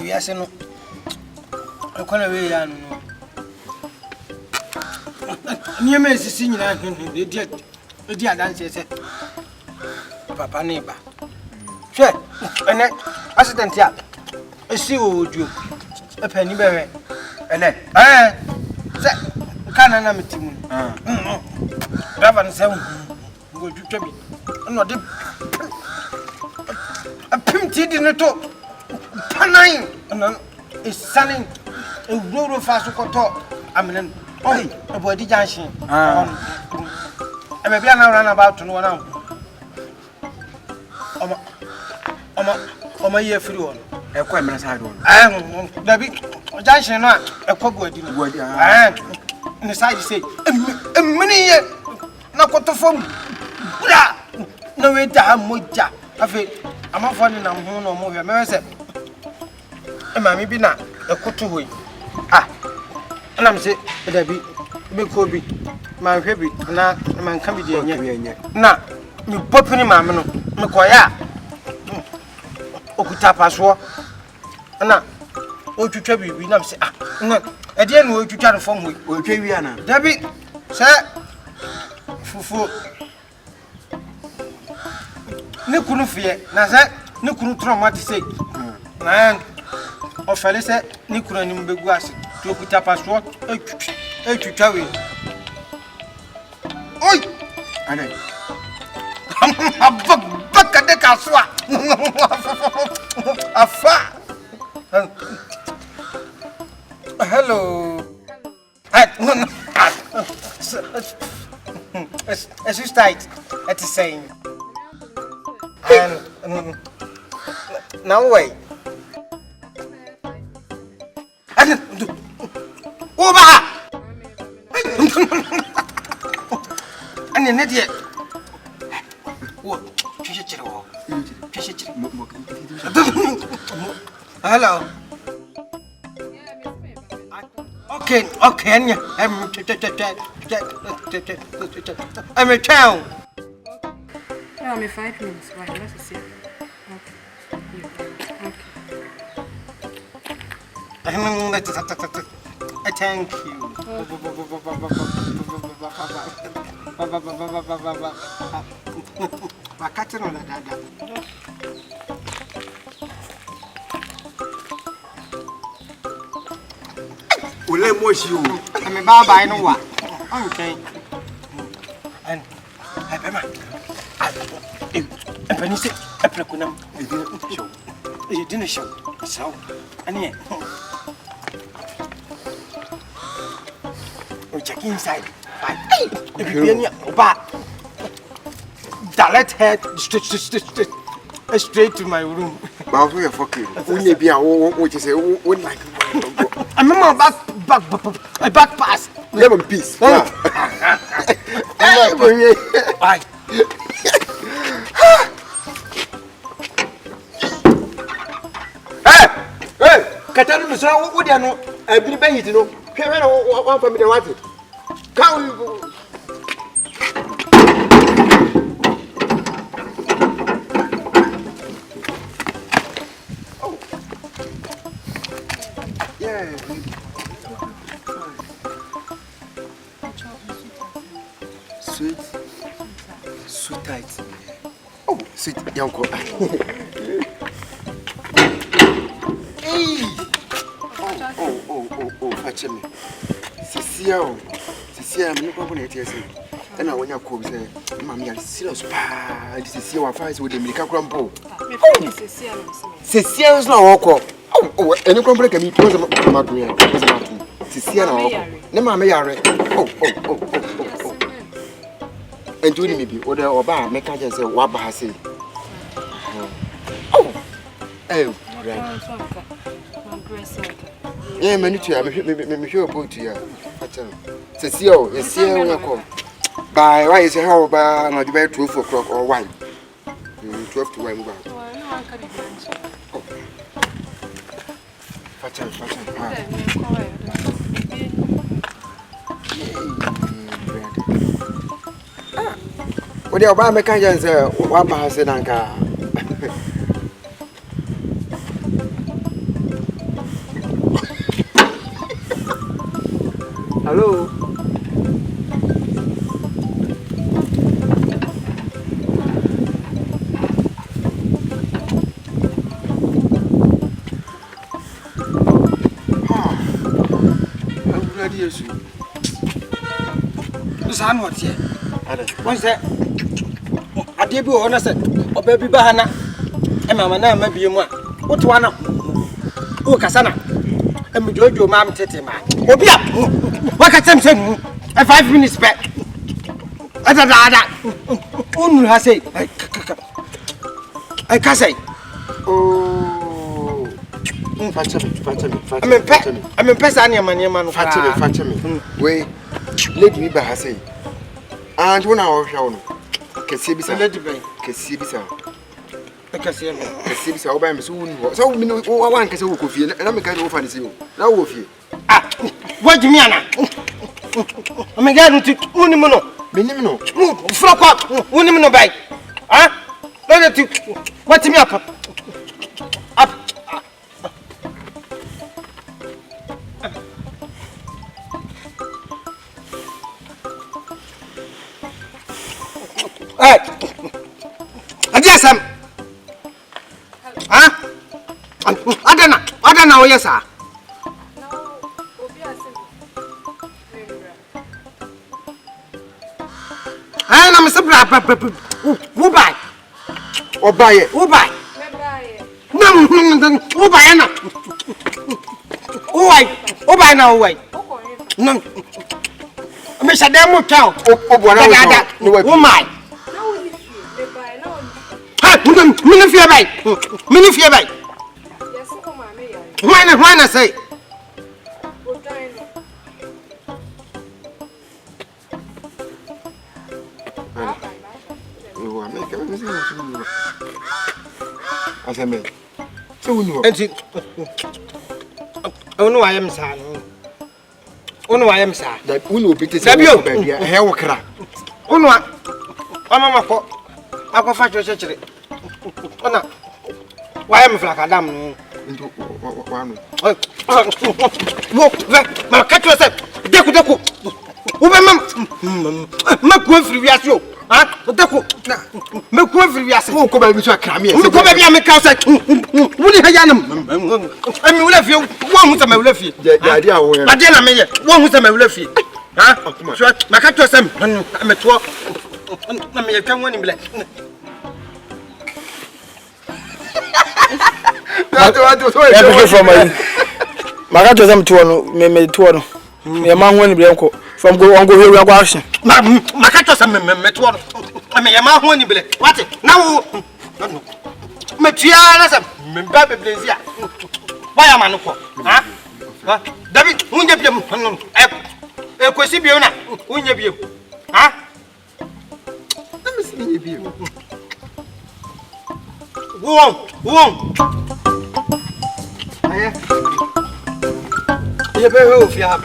Yes, no. I can't away. Near me is singing. The dear dancer said, Papa neighbor. Sure, and then accident here. I see what you a penny berry. And then, can't I meet him? Ravan 7 go to me. Not a pimp in the top. Panine is selling a road of fast talk. I mean, oh, a body junction. I may be run about to know now. My year free one. A quite side one. I am the big junction, not a Kohwiegu. And the side say, a many not got to phone. No way to have much. I feel I'm not finding a home or more. Mammy be not a kutu. And I'm saying, Debbie, big hobby, my baby, now, man, come with you. Now, you popping him, Manu, McQuaya. Okutapaswa. And now, what you tell me, we now say, no, I didn't know you try to form with Viana. Debbie, sir, Fufu. No couldn't fear, Nazar, no couldn't trauma to say. Man. O falese ni kura ni mbegu ase to okuta passport etwitwawe oi ane abaka de kaswa afa hello it's tight at the same and now wait. Oba! And the net yet. What? Hello. Okay, I'm a town. I'm 5 minutes. Why? Let's see. Thank you. I'm a baba. I know what. Okay. And when you say Afrakoma, you didn't show. So, and we check inside. If you hear direct head straight to my room. But we are fucking. We be what you say, would like. I'm a back pass. Lemon peace. Bye. Hey, Catherine, so what do you know? I've been paying to know. One family wanted. Come you. Yeah. Sweet. Sweet tight. Oh, sweet uncle. Fetch me. Cecilia, I'm not going to say. And I want your cook say, Mammy, I'm serious. This is your face with the Milka Crumble. Cecilia is not awkward. Oh, and you come back and meet my career. Cecilia, no, Mammy, oh. And do maybe order or bar, make I just say, what I say. Oh, yeah, many to I'm sure put to you. Cecile, you see when you come. By why is a how about not about 12 o'clock or 1? 12 to 1. What do you buy? Make I say one pass in Anka. Hello. Yes. San what here? One said, I did be honest, or baby Bahana, and Mamma, maybe you want. What one? Oh, Cassana, and we do your mamma Tetima. Oh, be up. What can say? 5 minutes back. Only I say, I can say. Oh. Fatima. I'm a person, man. Fatima. Wait, let me by say. And 1 hour show. Cassibis, Cassibisa. Cassibisa, Obama soon. So, one can say, and I'm a kind of fancy. Now, with you. Ah, what do you mean? I'm a guy to Unimono. Minimum. Flock up, Unimono bike. Ah, let it. What's me up? Up. Hey, I guess I'm. Huh? I don't know, yes, sir. And I'm a surprise. Who buy? Or buy it? Who buy? No, who buy now? Who buy now? Wait. No. Mr. Demo Town. Oh, my. Minifia by. Why not say? As I meant. So, you oh, no, I am sad. Oh, no, I am sad. That Uno bit is a baby, a hair crack. Oh, no, I'm a go fetch your church. Oh, no. Why am I like a damn? Into one. Look, my catch yourself. Deco. Make one for you. Huh? Make one for you. Who come over to a cram here? Who come over and outside? Would you have I mean, left you one with my left feet. The idea, I didn't mean one with my left feet. Huh? My catch yourself. I'm a 12. I mean, I can't win in black. Magato them to me to me man when blanco from go on go here action. Magato some me to I mean, a man when you black. What it now? Metiana, me baby blazia. Why am I no? Huh? David, won't you be a quasibiona? Won't you be? Huh? Let me see you. Whoa. You better move, yeah,